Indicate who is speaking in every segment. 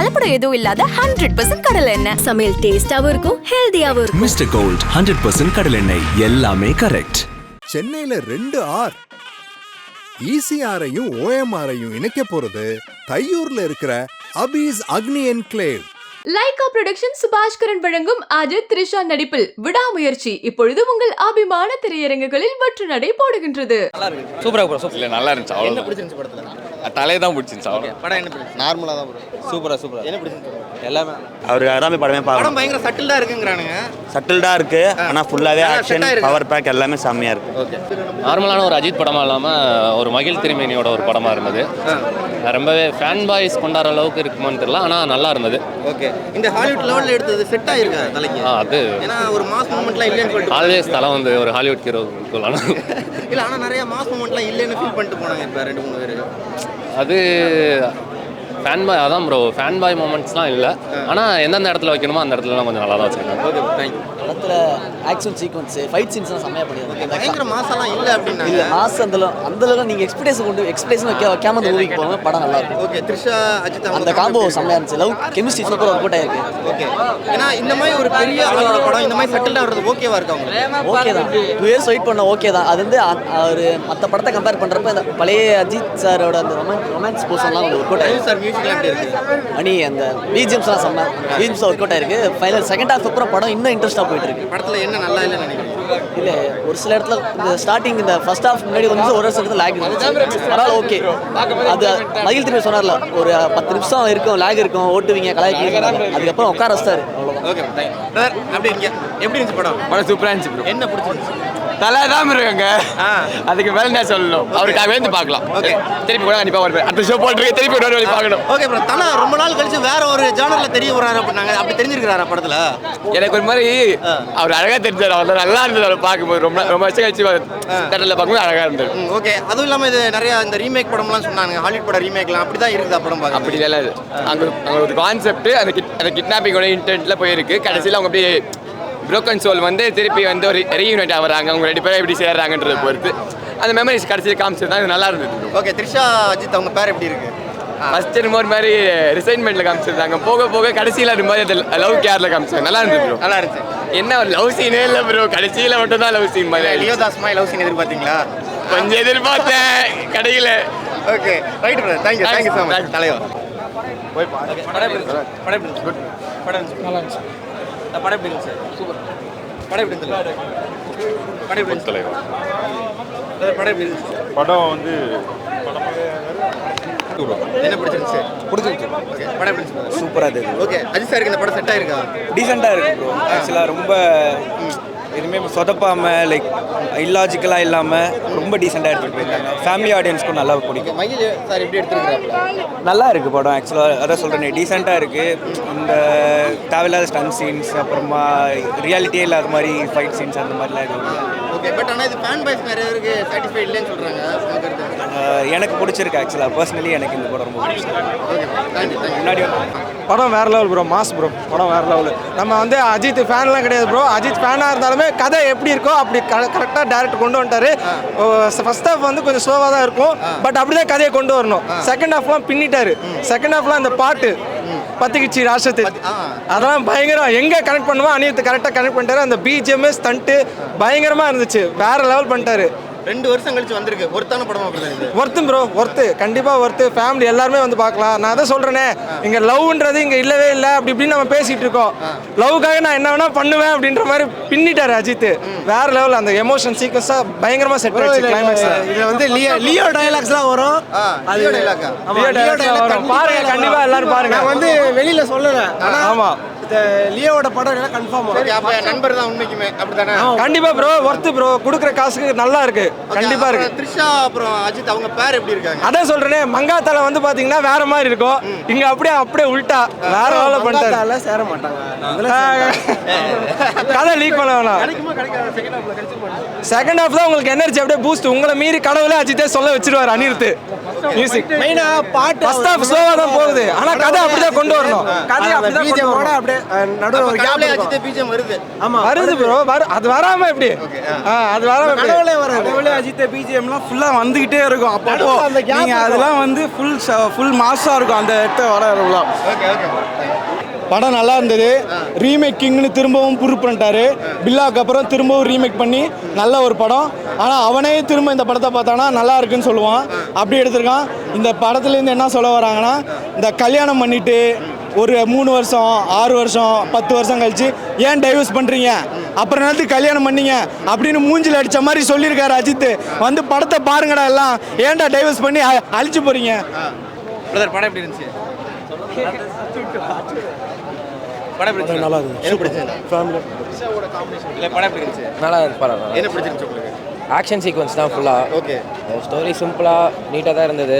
Speaker 1: கலப்படம் எதுவும் இல்லாத 100% கடலை எண்ணெய்.
Speaker 2: சமையல் டேஸ்டாவும் இருக்கும், ஹெல்தியாவும் இருக்கும்.
Speaker 3: மிஸ்டர் கோல்ட் 100% கடலை எண்ணெய், எல்லாமே கரெக்ட்.
Speaker 4: சென்னையில 2 ஆர் ECRஐயும் OMRஐயும் இணைக்க போறது தையூர்ல இருக்கிற அபீஸ் அக்னி என்க்ளேவ்.
Speaker 5: லைகா புரொடக்ஷன் சுபாஷ்கரன் வழங்கும் அஜித் த்ரிஷா நடிப்பில் விடாமுயற்சி இப்பொழுது உங்கள் அபிமான திரையரங்குகளில் வெற்றி நடை போடுகின்றது.
Speaker 6: சூப்பரா நல்லா இருந்துச்சு. என்ன பிடிச்சிருந்துச்சு படத்துல? தலையை தான் பிடிச்சிருந்துச்சு. அவ்வளோ படம் என்ன பிடிச்சி? நார்மலா தான் ப்ரோ. சூப்பரா என்ன பிடிச்சிருந்துச்சு? எல்லாமே
Speaker 7: அவருக்கு அதான் படமே பார்க்கணும்.
Speaker 6: படம் பயங்கர சட்டில்டா இருக்குங்கறானுங்க.
Speaker 7: சட்டில்டா இருக்கு, ஆனா ஃபுல்லாவே ஆக்ஷன், பவர் பேக் எல்லாமே செம்மையா இருக்கு.
Speaker 6: ஓகே.
Speaker 8: நார்மலான ஒரு அஜித் படமா இல்லாம ஒரு மகிழ் திருமேனியோட ஒரு படமா இருந்தது. ரொம்பவே ஃபேன் பாய்ஸ் கொண்டாடுற அளவுக்கு இருக்குமான்னு தெரியல, ஆனா நல்லா இருந்தது.
Speaker 6: ஓகே. இந்த ஹாலிவுட் லெவல்ல எடுத்தது செட் ஆயிருக்கா தலைக்கு?
Speaker 8: அது
Speaker 6: ஏன்னா ஒரு மாஸ் மூமெண்ட்லாம் இல்லைன்னு சொல்லிட்டு
Speaker 8: ஆல்வேஸ் தலை வந்து ஒரு ஹாலிவுட் ஹீரோ சொல்லலாம்.
Speaker 6: இல்ல, ஆனா நிறைய மாஸ் மூமெண்ட்லாம் இல்லைன்னு ஃபீல் பண்ணிட்டு போனாங்க இப்ப 2-3 பேர்.
Speaker 8: அது ஃபேன் பாய் அதான் ப்ரோ, ஃபேன் பாய் மூமெண்ட்ஸ்லாம் இல்லை, ஆனால் எந்தெந்த இடத்துல வைக்கணுமோ அந்த இடத்துலலாம் கொஞ்சம் நல்லா தான் வச்சுருக்காங்க.
Speaker 6: Okay, thank you.
Speaker 9: படத்தில் ஆக்ஷன் சீக்வன்ஸ், ஃபைட் சீன்ஸ்லாம் செம்மையாக பண்ணியிருக்காங்க.
Speaker 6: பயங்கர மாசெல்லாம் இல்லை அப்படின்னா
Speaker 9: இல்லை, மாஸ் அந்தளவுக்கு நீங்கள் எக்ஸ்பெக்டேஷன் வைக்காம அந்த மூவிக்கு போங்க, படம் நல்லா இருக்கும்.
Speaker 6: ஓகே. த்ரிஷா அஜித்
Speaker 9: அந்த காம்போ செம்மையாக இருந்துச்சு. Love chemistry super work out ஆயிருக்கு.
Speaker 6: ஓகே. ஏன்னா இந்த மாதிரி ஒரு பெரிய ஆளோட படம் இந்த மாதிரி செட்டில் ஆகிறது ஓகேவா இருக்கு அவங்க?
Speaker 9: ஓகே தான், 2 இயர்ஸ் வெயிட் பண்ண ஓகே தான். அது வந்து ஒரு மற்ற படத்தை கம்பேர் பண்ணுறப்ப இந்த பழைய அஜித் சாரோட அந்த ரொமான்ஸ் போர்ஷன்லாம் கொஞ்சம் ஒர்க் அவுட் ஆயிருக்கு.
Speaker 6: சார் மியூசிக்லாம் எப்படி இருக்கு?
Speaker 9: மணி அந்த பிஜிஎம்ஸ்லாம் செம்ம, பிஜிஎம்ஸ் ஒர்க் அவுட் ஆயிருக்கு. ஃபைனல் செகண்ட் ஹாஃப் அப்புறம் படம் இன்னும் இன்ட்ரெஸ்ட்டாக போயிட்டு இருக்கு.
Speaker 6: படத்தில் என்ன நல்லா இல்லைன்னு நினைக்கிறேன்?
Speaker 9: இல்லை, ஒரு சில இடத்துல இந்த ஸ்டார்டிங் இந்த ஃபர்ஸ்ட் ஹாஃப் முன்னாடி கொஞ்சம் ஒரு இடத்துல லேக் இருந்துச்சு. பரவாயில்ல, ஓகே. அது மகிழ் திரும்பி சொன்னார்ல, ஒரு 10 நிமிஷம் இருக்கும் லேக் இருக்கும், ஓட்டுவீங்க கலாய்க்கு, அதுக்கப்புறம் உட்கார வச்சாரு, அவ்வளோதான்.
Speaker 6: Okay, sir. அப்படி இருக்கீங்க, எப்படி இருந்துச்சு படம்?
Speaker 10: படம் சூப்பராக இருந்துச்சு ப்ரோ.
Speaker 6: என்ன பிடிச்சிருந்துச்சு?
Speaker 10: தலை தான் இருக்காங்க, அதுக்கு மேலே என்ன சொல்லணும்? அவருக்காக வந்து பார்க்கலாம்.
Speaker 6: ஓகே.
Speaker 10: திருப்பி கூட கண்டிப்பாக வருவேன். அடுத்த ஷோ போட்டுருக்கு, திருப்பி ஒரு வழி பார்க்கணும்.
Speaker 6: Okay bro. தலை ரொம்ப நாள் கழிச்சு வேற ஒரு ஜானர்ல தெரிய வர்றாரு அப்படின்னாங்க, அப்படி தெரிஞ்சிருக்கிறாரா படத்துல?
Speaker 10: எனக்கு ஒரு மாதிரி அவர் அழகாக தெரிஞ்சார். அவர் நல்லா இருந்தது அவர் பார்க்கும்போது. ரொம்ப ரொம்ப வருஷம் கழிச்சு தேட்டரில் பார்க்கும்போது அழகாக இருந்தது.
Speaker 6: ஓகே. அதுவும் இல்லாமல் இது நிறைய இந்த ரீமேக் படம்லாம் சொன்னாங்க, ஹாலிவுட் படம் ரீமேக்லாம் அப்படி தான் இருக்குதா படம் பார்க்க?
Speaker 10: அப்படி இல்லை, அங்கே ஒரு கான்செப்ட் அந்த கிட்னாப்பிங்கோட இன்டென்ட்ல போயிருக்கு. கடைசியில் அவங்க அப்படியே புரோக்கன் சோல் வந்து திருப்பி வந்து ஒரு ரீயூனைட் ஆகிறாங்க. அவங்க 2 பேரும் எப்படி சேர்றாங்கன்றதை பொறுத்து அந்த மெமரிஸ் கடைசியில் காமிச்சிருந்தா இது நல்லா இருந்தது.
Speaker 6: ஓகே. த்ரிஷா அஜித் அவங்க பேர் எப்படி இருக்கு?
Speaker 10: ஃபர்ஸ்ட் ஒரு மாதிரி ரிசைன்மெண்ட்ல காமிச்சிருந்தாங்க, போக போக கடைசியில் இருக்கும்போது அந்த லவ் கேர்ல காமிச்சாங்க. நல்லா இருந்தது ப்ரோ.
Speaker 6: நல்லா இருந்துச்சு.
Speaker 10: என்ன ஒரு லவ் சீனே இல்லை ப்ரோ, கடைசியில் மட்டும் தான் லவ் சீன் மாதிரி.
Speaker 6: லியோ தாஸ்மா லவ் சீன் எதிர்பார்த்தீங்களா?
Speaker 10: கொஞ்சம் எதிர்பார்த்தேன், கிடைக்கல.
Speaker 6: Okay, right bro. Thank you so much தலைவர். போய் பாருங்க. படம் எப்படி இருந்துச்சு? குட். படம் நல்லா இருந்துச்சு. படம் எப்படி இருந்துச்சு? சூப்பர். படம் எப்படி இருந்துச்சு? படம் எப்படி இருந்துச்சு தலைவர்? படம் எப்படி இருந்துச்சு?
Speaker 11: படம் வந்து
Speaker 6: என்ன பிடிச்சிருந்துச்சு? பிடிச்சிருந்துச்சு. ஓகே. படம் எப்படி இருந்துச்சு?
Speaker 9: சூப்பராக இருந்தது.
Speaker 6: ஓகே. அஜித் சாருக்கு இந்த படம் செட் ஆயிருக்கா?
Speaker 9: டீசெண்டாக இருக்கு ப்ரோ. ஆக்சுவலாக ரொம்ப எதுவுமே சொதப்பாமல், லைக் இல்லாஜிக்கலாக இல்லாமல் ரொம்ப டீசெண்டாக எடுத்துகிட்டு போயிருக்காங்க. ஃபேமிலி ஆடியன்ஸ்க்கும் நல்லா பிடிக்கும்.
Speaker 6: மகிழ் சார் எப்படி எடுத்துருக்காங்க?
Speaker 9: நல்லா இருக்குது படம். ஆக்சுவலாக அதான் சொல்கிறேன், டீசெண்டாக இருக்குது. இந்த தேவையில்லாத ஸ்டன் சீன்ஸ், அப்புறமா ரியாலிட்டியே இல்லாத மாதிரி ஃபைட் சீன்ஸ் அந்த மாதிரிலாம் இருக்குது.
Speaker 6: ஓகே. பட் ஆனால் இது ஃபேன் பாய்ஸ் நிறைய பேருக்கு சாட்டிஸ்ஃபை இல்லைன்னு சொல்கிறாங்க.
Speaker 9: எனக்கு பிடிச்சிருக்கு. ஆக்சுவலாக பர்சனலி எனக்கு இந்த படம் ரொம்ப பிடிச்சிருக்கு.
Speaker 6: Okay, thank you.
Speaker 9: முன்னாடி
Speaker 12: படம் வேறு லெவல் ப்ரோ, மாஸ் ப்ரோ. படம் வேறு லெவல். நம்ம வந்து அஜித் ஃபேன்லாம் கிடையாது ப்ரோ. அஜித் ஃபேனாக இருந்தாலுமே கதை எப்படி இருக்கோ அப்படி கரெக்டாக டேரக்டர் கொண்டு வந்துட்டாரு. ஃபர்ஸ்ட் ஹாஃப் வந்து கொஞ்சம் ஸ்லோவாக தான் இருக்கும், பட் அப்படி தான் கதையை கொண்டு வரணும். செகண்ட் ஹாஃப்லாம் பின்னிட்டாரு. செகண்ட் ஹாஃப்லாம் அந்த பாட்டு பத்துக்கிச்சி ராஷத்து அதெல்லாம் பயங்கரம். எங்கே கனெக்ட் பண்ணுவோம் அனியத்தை கரெக்டாக கனெக்ட் பண்ணிட்டாரு. அந்த பிஜிஎம் ஸ்டண்ட்டு பயங்கரமாக இருந்துச்சு. வேறு லெவல் பண்ணிட்டாரு.
Speaker 6: 2 வருஷம் கழிச்சு வந்திருக்கு. ஒருத்தான படம்
Speaker 12: ஒர்த்து ப்ரோ, ஒர்த்து, கண்டிப்பாக ஒர்த்து. ஃபேமிலி எல்லாருமே வந்து பார்க்கலாம். நான் தான் சொல்கிறேனே, இங்கே லவ்ன்றது இங்கே இல்லவே இல்லை அப்படி இப்படின்னு நம்ம பேசிகிட்டு இருக்கோம். லவ்க்காக நான் என்ன வேணால் பண்ணுவேன் அப்படின்ற மாதிரி பின்னிட்டார் அஜித். வேறு லெவல். அந்த எமோஷன் சீக்வன்ஸாக பயங்கரமாக செட் ஆயிடுச்சு. கிளைமேக்ஸ்
Speaker 9: இதில் வந்து லியோ டைலாக்ஸ்லாம் வரும்.
Speaker 6: லியோ டைலாக்
Speaker 12: வரும், பாருங்க, கண்டிப்பாக எல்லாரும் பாருங்க.
Speaker 9: நான் வந்து வெளியில் சொல்லலை.
Speaker 12: ஆமாம்,
Speaker 9: லியோட படம் எல்லாம் கன்ஃபார்ம் ஆகும்.
Speaker 6: அப்ப நண்பர் தான் உண்மைக்குமே அப்படிதானே?
Speaker 12: கண்டிப்பா ப்ரோ, ஒர்த்து ப்ரோ. கொடுக்குற காசுக்கு நல்லா இருக்கு, கண்டிப்பா இருக்கு.
Speaker 6: த்ரிஷா அப்புறம் அஜித் அவங்க பேர் எப்படி இருக்காங்க?
Speaker 12: அதான் சொல்றேனே, மங்காத்தால வந்து பாத்தீங்கன்னா வேற மாதிரி இருக்கும். இங்க அப்படியே உல்டா வேற வேலை பண்ணிட்டாரு.
Speaker 9: சேர மாட்டாங்க,
Speaker 12: கதை லீக் பண்ண வேணாம். செகண்ட் ஹாஃப் தான் உங்களுக்கு எனர்ஜி அப்படியே பூஸ்ட். உங்களை மீறி கடவுளே அஜித்தே சொல்ல வச்சிருவாரு அனிருத். மியூசிக்
Speaker 9: மெயினா பாட்டு
Speaker 12: ஃபர்ஸ்ட் ஹாஃப் ஸ்லோவா தான் போகுது, ஆனா கதை அப்படிதான் கொண்டு வரணும். கதை அப்படிதான் அப்படியே நடுவில் ஒரு கேப்
Speaker 6: அஜித் பிஜிஎம் வருது.
Speaker 12: ஆமா வருது ப்ரோ. அது வராம எப்படி? அது வராம
Speaker 6: கடவுளே வராது.
Speaker 12: கடவுளே அஜித் பிஜிஎம்லாம் ஃபுல்லா வந்துகிட்டே இருக்கும். அப்போ நீங்க அதெல்லாம் வந்து ஃபுல் மாஸா இருக்கும் அந்த இடத்த வர.
Speaker 6: Okay okay.
Speaker 12: படம் நல்லா இருந்தது. ரீமேக்கிங்னு திரும்பவும் ப்ரூவ் பண்ணிட்டாரு. பில்லாக்கு அப்புறம் திரும்பவும் ரீமேக் பண்ணி நல்ல ஒரு படம். ஆனால் அவனே திரும்ப இந்த படத்தை பார்த்தானா நல்லா இருக்குன்னு சொல்லுவான். அப்படி எடுத்திருக்கான். இந்த படத்துலேருந்து என்ன சொல்ல வராங்கன்னா, இந்த கல்யாணம் பண்ணிட்டு ஒரு 3 வருஷம் 6 வருஷம் 10 வருஷம் கழிச்சு ஏன் டைவர்ஸ் பண்ணுறீங்க, அப்புறம் நேரத்துக்கு கல்யாணம் பண்ணீங்க அப்படின்னு மூஞ்சில் அடித்த மாதிரி சொல்லியிருக்காரு அஜித். வந்து படத்தை பாருங்கடா எல்லாம், ஏன்டா டைவர்ஸ் பண்ணி அழிச்சு போகிறீங்க.
Speaker 6: படம் எப்படி இருந்துச்சு? படம் எப்படி நல்லா இருந்துச்சு. என்ன பிடிச்சது? ஃபேமிலி இல்ல படம் எப்படி இருந்துச்சு? நல்லா இருந்துச்சு. படம் என்ன பிடிச்சிருந்துச்சு உங்களுக்கு?
Speaker 11: ஆக்ஷன் சீக்வன்ஸ் தான் ஃபுல்லாக.
Speaker 6: ஓகே.
Speaker 11: ஸ்டோரி சிம்பிளாக நீட்டாக தான் இருந்தது.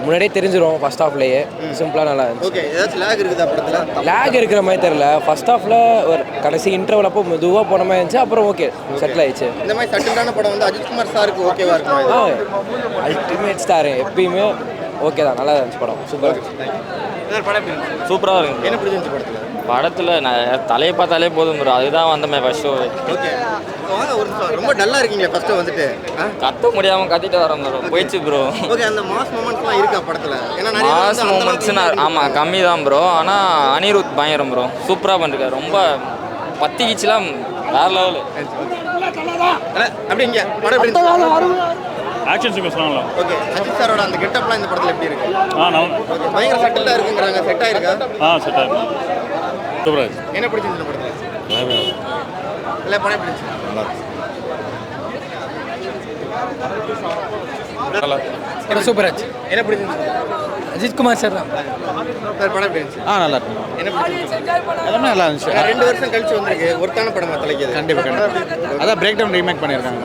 Speaker 11: முன்னாடியே தெரிஞ்சிடும் ஃபர்ஸ்ட் ஹாஃப்லேயே. சிம்பிளாக நல்லா இருந்துச்சு.
Speaker 6: ஓகே. ஏதாச்சும் லேக் இருக்குதா படத்தில்?
Speaker 11: லேக் இருக்கிற மாதிரி தெரியல. ஃபர்ஸ்ட் ஹாஃபில் ஒரு கடைசி இன்டர்வல் அப்போ மெதுவாக போன மாதிரி இருந்துச்சு. அப்புறம் ஓகே செட்டில் ஆயிடுச்சு.
Speaker 6: இந்த மாதிரி சட்டிலான படம் வந்து அஜித்குமார் சாருக்கு ஓகேவா இருக்கும்?
Speaker 11: அல்டிமேட் ஸ்டார் எப்பயுமே ஓகே தான். நல்லா இருந்துச்சு படம். சூப்பராக இருந்துச்சு.
Speaker 6: படம் எப்படி இருந்துச்சு?
Speaker 11: சூப்பராக இருக்கு.
Speaker 6: என்ன பிடிச்சிருந்துச்சு படத்தில்?
Speaker 11: படத்தில் நான் தலையை பார்த்தாலே போதும் ப்ரோ. அதுதான் வந்தமே ஃபர்ஸ்ட் ஷோ.
Speaker 6: ஓகே. ஒரு நிமிஷம், ரொம்ப டல்லாக இருக்கீங்களே ஃபர்ஸ்ட் வந்துட்டு.
Speaker 11: கத்த முடியாமல் கத்திட்டு வரேன் ப்ரோ. போயிடுச்சு ப்ரோ.
Speaker 6: ஓகே. அந்த மாஸ் மூமெண்ட்ஸ்லாம் இருக்கா படத்தில்? ஏன்னா நிறைய
Speaker 11: மாஸ் மூமெண்ட்ஸ்னா ஆமாம் கம்மி தான் ப்ரோ. ஆனால் அனிருத் பயங்கரம் ப்ரோ. சூப்பராக பண்ணிருக்காரு. ரொம்ப பத்தி கீச்சுலாம் வேற லெவலு.
Speaker 6: அப்படி இங்கே படம் எப்படி இருந்துச்சு?
Speaker 13: ஆக்ஷன் சீக்வன்ஸ் நல்லா.
Speaker 6: ஓகே. அஜித் சாரோட அந்த கெட்டப்லாம் இந்த படத்தில் எப்படி இருக்கு?
Speaker 13: நல்லா.
Speaker 6: பயங்கர செட்டிலாக இருக்குங்கிறாங்க. செட் ஆயிருக்கா?
Speaker 13: செட் ஆயிருக்கு. சூப்பராக இருக்கு.
Speaker 6: என்ன பிடிச்சிருந்துச்சு இந்த படத்தில்? இல்லை படம் எப்படி இருந்துச்சு?
Speaker 11: நல்லா
Speaker 6: படம் சூப்பராக இருந்துச்சு. என்ன பிடிச்சிருந்துச்சு?
Speaker 11: அஜித்குமார் சார் தான்
Speaker 6: சார் படம் எப்படி இருந்துச்சு?
Speaker 11: நல்லா இருக்கு.
Speaker 6: என்ன பிடிச்சிருந்துச்சு?
Speaker 11: எல்லாமே நல்லா இருந்துச்சு.
Speaker 6: 2 வருஷம் கழிச்சு வந்திருக்கு. ஒருத்தான படமா தலைக்குது?
Speaker 11: கண்டிப்பாக அதான் பிரேக் டவுன் ரீமேக் பண்ணியிருக்காங்க.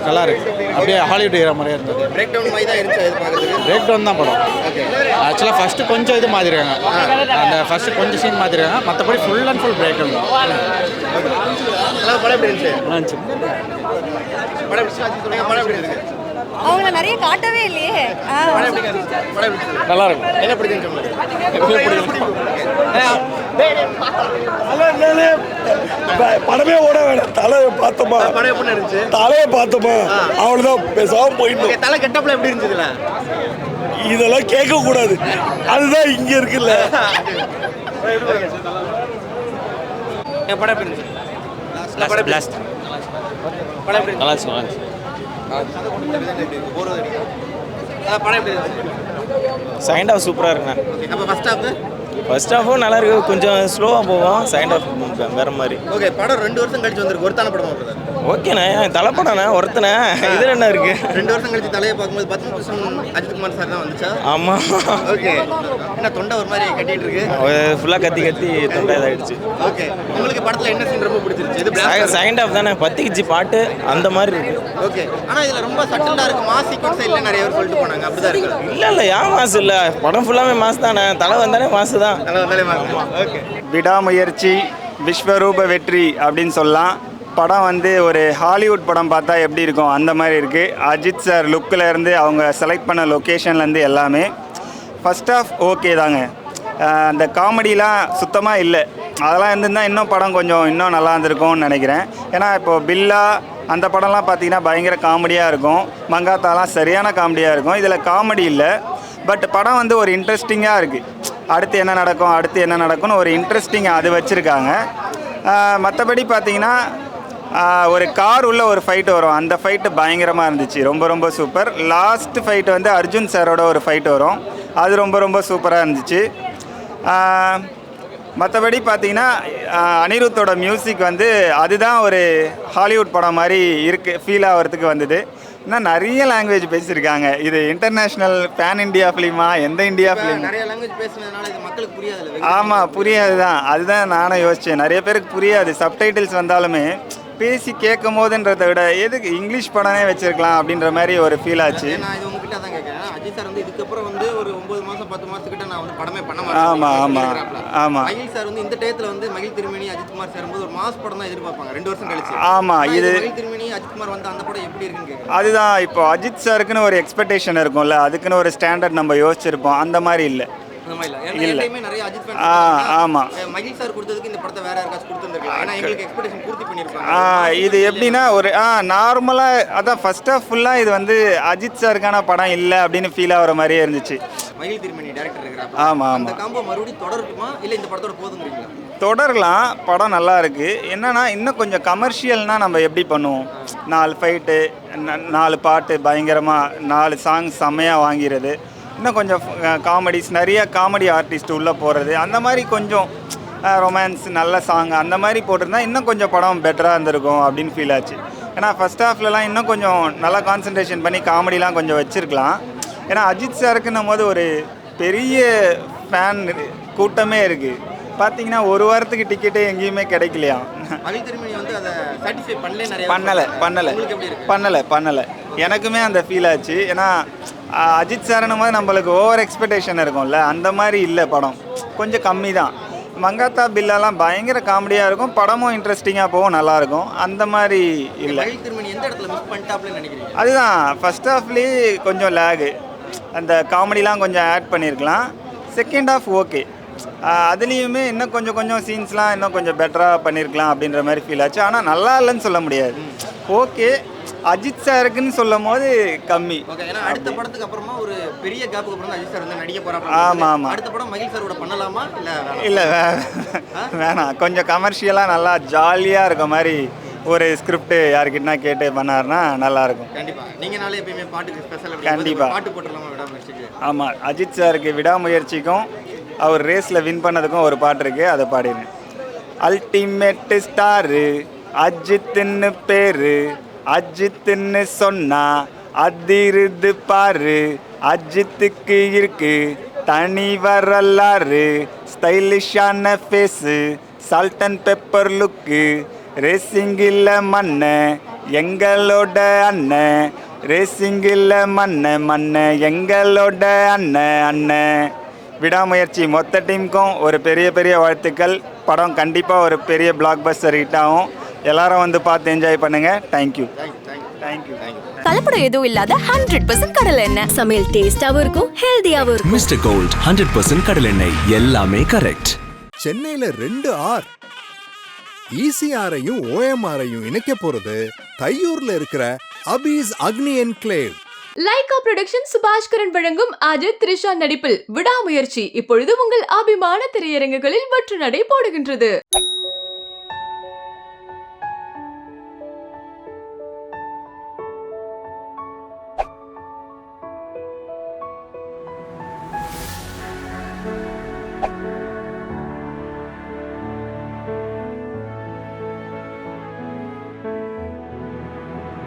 Speaker 11: நல்லா இருக்கு. அப்படியே ஹாலிவுட் ஏற மாதிரியே இருந்தது.
Speaker 6: பிரேக் டவுன் மாதிரி தான் இருந்துச்சு இது பார்க்குறதுக்கு.
Speaker 11: பிரேக் டவுன் தான் படம். ஆக்சுவலாக ஃபஸ்ட்டு கொஞ்சம் இது மாற்றிருக்காங்க. அந்த ஃபஸ்ட்டு கொஞ்சம் சீன் மாற்றிருக்காங்க. மற்றபடி full and full breakdown.
Speaker 6: படம் எப்படி இருந்துச்சு? படம் எப்படி இருக்கு?
Speaker 2: அவங்கள நிறைய காட்டவே இல்லையே.
Speaker 6: நல்லா இருக்கும். என்ன பிடிச்சிருந்துச்சு?
Speaker 12: படமே ஓட வேணாம். தலையை பார்த்தோமா,
Speaker 6: படம் எப்படி இருந்துச்சு?
Speaker 12: தலையை பார்த்தோமா, அவ்வளோதான். பேசாம போயிட்டு
Speaker 6: தலை கெட்டப்ல எப்படி இருந்துச்சுல?
Speaker 12: இதெல்லாம் கேட்க கூடாது. அதுதான் இங்க இருக்குல்ல.
Speaker 6: படம் எப்படி இருந்துச்சு?
Speaker 11: பிளாஸ்ட்
Speaker 6: படம் எப்படி
Speaker 11: நல்லா இருந்துச்சு. நல்லா இருந்துச்சு.
Speaker 6: படம் எப்படி இருந்துச்சு?
Speaker 11: செகண்ட் ஹாஃப் சூப்பராக இருக்குண்ணா.
Speaker 6: அப்போ ஃபர்ஸ்ட் ஹாஃப்?
Speaker 11: ஃபர்ஸ்ட் ஹாஃபும் நல்லா இருக்கு. கொஞ்சம் ஸ்லோவாக போவோம். செகண்ட் ஹாஃப் வேற மாதிரி.
Speaker 6: ஓகே. படம் 2 வருஷம் கழிச்சு வந்திருக்கு. ஒருத்தான படம் வருது.
Speaker 11: ஓகேண்ணே. தலைப்படண்ணே ஒருத்தனை. இதில் என்ன இருக்கு?
Speaker 6: 2 வருஷம் கழிச்சு தலையை பார்க்கும்போது 10% அஜித்குமார் சார் தான் வந்துச்சா?
Speaker 11: ஆமாம்.
Speaker 6: ஓகே. என்ன தொண்டை ஒரு மாதிரி கட்டிட்டு இருக்கு?
Speaker 11: ஃபுல்லாக கத்தி கத்தி தொண்டை இதாகிடுச்சு.
Speaker 6: ஓகே. உங்களுக்கு படத்தில் என்ன சீன் ரொம்ப பிடிச்சிருச்சு? இது
Speaker 11: செகண்ட் ஹாஃப் தானே. பத்திக்கிச்சு பாட்டு அந்த மாதிரி இருக்கு.
Speaker 6: ஓகே. ஆனால் இதில் ரொம்ப சட்டிலாக இருக்கு. மாஸ் சீக்வன்ஸே இல்லை நிறைய பேர் சொல்லிட்டு போனாங்க. அப்படிதான் இருக்கு.
Speaker 11: இல்லை ஏன் மாசு இல்லை? படம் ஃபுல்லாகவே மாசு தானே. தலை வந்தானே மாசு தான்.
Speaker 6: தலை வந்தாலே மாஸ். ஓகே.
Speaker 14: விடாமுயற்சி விஸ்வரூப வெற்றி அப்படின்னு சொல்லலாம். படம் வந்து ஒரு ஹாலிவுட் படம் பார்த்தா எப்படி இருக்கும் அந்த மாதிரி இருக்குது. அஜித் சார் லுக்கில் இருந்து அவங்க செலக்ட் பண்ண லொக்கேஷன்லேருந்து எல்லாமே. ஃபர்ஸ்ட் ஆஃப் ஓகே தாங்க. அந்த காமெடிலாம் சுத்தமாக இல்லை. அதெல்லாம் இருந்திருந்தால் இன்னும் படம் கொஞ்சம் இன்னும் நல்லா இருந்திருக்கும்னு நினைக்கிறேன். ஏன்னா இப்போது பில்லா அந்த படம்லாம் பார்த்தீங்கன்னா பயங்கர காமெடியாக இருக்கும். மங்காத்தாலாம் சரியான காமெடியாக இருக்கும். இதில் காமெடி இல்லை. பட் படம் வந்து ஒரு இன்ட்ரெஸ்டிங்காக இருக்குது. அடுத்து என்ன நடக்கும் அடுத்து என்ன நடக்கும்னு ஒரு இன்ட்ரெஸ்டிங்காக அது வச்சுருக்காங்க. மற்றபடி பார்த்தீங்கன்னா ஒரு கார் உள்ள ஒரு ஃபைட் வரும். அந்த ஃபைட்டு பயங்கரமாக இருந்துச்சு. ரொம்ப ரொம்ப சூப்பர். லாஸ்ட் ஃபைட் வந்து அர்ஜுன் சாரோட ஒரு ஃபைட் வரும். அது ரொம்ப ரொம்ப சூப்பராக இருந்துச்சு. மற்றபடி பார்த்தீங்கன்னா அனிருத்தோட மியூசிக் வந்து அதுதான் ஒரு ஹாலிவுட் படம் மாதிரி இருக்குது ஃபீல் ஆகிறதுக்கு வந்தது. இன்னும் நிறைய லாங்குவேஜ் பேசியிருக்காங்க. இது இன்டர்நேஷ்னல் பேன் இண்டியா ஃபிலிமா எந்த இந்தியா ஃபிலிம்?
Speaker 6: நிறைய லாங்குவேஜ் பேசுனதுனால இது மக்களுக்கு புரியாது.
Speaker 14: ஆமாம் புரியாது தான். அதுதான் நானும் யோசித்தேன். நிறைய பேருக்கு புரியாது. சப்டைட்டில்ஸ் வந்தாலுமே பேசி கேட்கும் போதுன்றதை விட எதுக்கு இங்கிலீஷ் படமே வச்சிருக்கலாம் அப்படின்ற மாதிரி ஒரு ஃபீல் ஆச்சு.
Speaker 6: நான் இது உங்ககிட்ட தான் கேட்குறேன். அஜித் சார் வந்து இதுக்கப்புறம் வந்து ஒரு 9 மாதம் 10 மாதத்துக்கிட்ட நான் வந்து படமே பண்ண மாட்டேன்.
Speaker 14: ஆமாம் ஆமாம் ஆமாம்.
Speaker 6: மகிழ் சார் வந்து இந்த டயத்தில் வந்து மகிழ் திருமணி அஜித்குமார் சேரும்போது ஒரு மாஸ் படம் தான் எதிர்பார்ப்பாங்க 2 வருஷம் கழிச்சு.
Speaker 14: ஆமாம். இது
Speaker 6: மகிழ் திருமணி அஜித்குமார் வந்து அந்த படம் எப்படி இருக்குன்னு கேட்குறேன்.
Speaker 14: அதுதான் இப்போ அஜித் சாருக்குன்னு ஒரு எக்ஸ்பெக்டேஷன் இருக்கும்ல. அதுக்குன்னு ஒரு ஸ்டாண்டர்ட் நம்ம யோசிச்சிருப்போம். அந்த மாதிரி இல்லை.
Speaker 7: இல்லை
Speaker 6: நிறைய அஜித் fans
Speaker 7: ஆமாம்
Speaker 6: மகிழ் சார் கொடுத்ததுக்கு இந்த படத்தை வேற யாருக்காச்சும் கொடுத்துருந்துருக்கலாம். ஏன்னா எங்களுக்கு எக்ஸ்பெக்டேஷன் பூர்த்தி பண்ணியிருப்பாங்க.
Speaker 14: இது எப்படின்னா ஒரு நார்மலாக அதான் ஃபர்ஸ்ட் ஆஃப் ஃபுல்லாக இது வந்து அஜித் சாருக்கான படம் இல்லை அப்படின்னு ஃபீல் ஆகிற மாதிரியே இருந்துச்சு.
Speaker 6: மகிழ் திருமணி டைரக்டர் இருக்கிறாங்க.
Speaker 14: ஆமாம்
Speaker 6: அந்த
Speaker 14: ஆமாம்
Speaker 6: காம்போ மறுபடியும் தொடரட்டுமா இல்லை இந்த படத்தோட போதுங்கிறீங்களா?
Speaker 14: தொடரலாம், படம் நல்லா இருக்கு. என்னன்னா இன்னும் கொஞ்சம் கமர்ஷியல்னா நம்ம எப்படி பண்ணுவோம், 4 ஃபைட்டு 4 பாட்டு பயங்கரமாக 4 சாங் செம்மையாக வாங்கிறது, இன்னும் கொஞ்சம் காமெடிஸ் நிறைய காமெடி ஆர்டிஸ்ட் உள்ளே போகிறது, அந்த மாதிரி கொஞ்சம் ரொமான்ஸ் நல்ல சாங் அந்த மாதிரி போட்டிருந்தா இன்னும் கொஞ்சம் படம் பெட்டராக இருந்திருக்கும் அப்படின்னு ஃபீல் ஆச்சு. ஏன்னா ஃபஸ்ட் ஹாஃப்லலாம் இன்னும் கொஞ்சம் நல்லா கான்சன்ட்ரேஷன் பண்ணி காமெடிலாம் கொஞ்சம் வச்சுருக்கலாம். ஏன்னா அஜித் சாருக்குன்னும் போது ஒரு பெரிய ஃபேன் கூட்டமே இருக்குது. பார்த்தீங்கன்னா ஒரு வாரத்துக்கு டிக்கெட்டே எங்கேயுமே கிடைக்கலையா.
Speaker 6: மகிழ் திருமணி வந்து அதை சாட்டிஸ்ஃபை
Speaker 14: பண்ணலை. எனக்குமே அந்த ஃபீல் ஆச்சு. ஏன்னா அஜித் சார்னும் போது நம்மளுக்கு ஓவர் எக்ஸ்பெக்டேஷன் இருக்கும்ல, அந்த மாதிரி இல்லை படம், கொஞ்சம் கம்மி தான். மங்காத்தா பில்லாலாம் பயங்கர காமெடியாக இருக்கும், படமும் இன்ட்ரெஸ்டிங்காக போகும், நல்லாயிருக்கும். அந்த மாதிரி இல்லை. அதுதான் ஃபஸ்ட் ஹாஃப்லேயே கொஞ்சம் லேகு, அந்த காமெடிலாம் கொஞ்சம் ஆட் பண்ணியிருக்கலாம். செகண்ட் ஹாஃப் ஓகே, அதுலேயுமே இன்னும் கொஞ்சம் சீன்ஸ்லாம் இன்னும் கொஞ்சம் பெட்டராக பண்ணியிருக்கலாம் அப்படின்ற மாதிரி ஃபீல் ஆச்சு. ஆனால் நல்லா இல்லைன்னு சொல்ல முடியாது, ஓகே. அஜித் சாருக்குன்னு சொல்லும் போது கம்மி.
Speaker 6: அடுத்த படத்துக்கு அப்புறமா ஒரு பெரிய கேப்புக்கு அப்புறம் அஜித் சார் வந்து நடிக்க போறாங்க.
Speaker 14: ஆமாம்.
Speaker 6: அடுத்த படம் மகிழ் சாரோட பண்ணலாமா
Speaker 14: இல்லை வேணாம், கொஞ்சம் கமர்ஷியலாக நல்லா ஜாலியாக இருக்க மாதிரி ஒரு ஸ்கிரிப்ட் யாருக்கிட்டனா கேட்டு பண்ணாருன்னா நல்லாயிருக்கும்.
Speaker 6: கண்டிப்பாக. நீங்கனாலே எப்பயுமே பாட்டுக்கு ஸ்பெஷல்
Speaker 14: கண்டிப்பாக
Speaker 6: பாட்டு போட்டுடலாமா விடாமுயற்சிக்கு?
Speaker 14: ஆமாம், அஜித் சாருக்கு விடாமுயற்சிக்கும் அவர் ரேஸில் வின் பண்ணதுக்கும் ஒரு பாட்டு இருக்குது, அதை பாடினேன். அல்டிமேட்டு ஸ்டாரு அஜித்துன்னு பேரு, அஜித்துன்னு சொன்னா அதிருது பாரு, அஜித்துக்கு இருக்கு தனி வரலாறு, ஸ்டைலிஷான ஃபேஸு சால்ட் அண்ட் பெப்பர் லுக்கு, ரேசிங்கில் மண்ண எங்களோட அண்ணன், ரேசிங்கில் மண்ண எங்களோட அண்ணன். விடாமுயற்சி மொத்த டீமுக்கும் ஒரு பெரிய வாழ்த்துக்கள். படம் கண்டிப்பாக ஒரு பெரிய பிளாக் பஸ்டர் ஹிட் ஆகும். எல்லாரும் வந்து பார்த்து என்ஜாய் பண்ணுங்க. தேங்க்யூ.
Speaker 1: கலப்படம் எதுவும் இல்லாத 100% கடலை எண்ணெய்.
Speaker 2: சமையல் டேஸ்டாவும் இருக்கும், ஹெல்தியாவும் இருக்கும்.
Speaker 3: மிஸ்டர் கோல்ட் 100% கடலெண்ணெய், எல்லாமே கரெக்ட்.
Speaker 4: சென்னையில 2 ஆர் ECRஐயும் OMRஐயும் இணைக்க போறது தையூர்ல இருக்கிற அபீஸ் அக்னி என்க்ளேவ்.
Speaker 5: லைகா புரொடக்ஷன் சுபாஷ்கரன் வழங்கும் அஜித் த்ரிஷா நடிப்பில் விடாமுயற்சி இப்பொழுது உங்கள் அபிமான திரையரங்குகளில் வெற்றி நடை போடுகின்றது.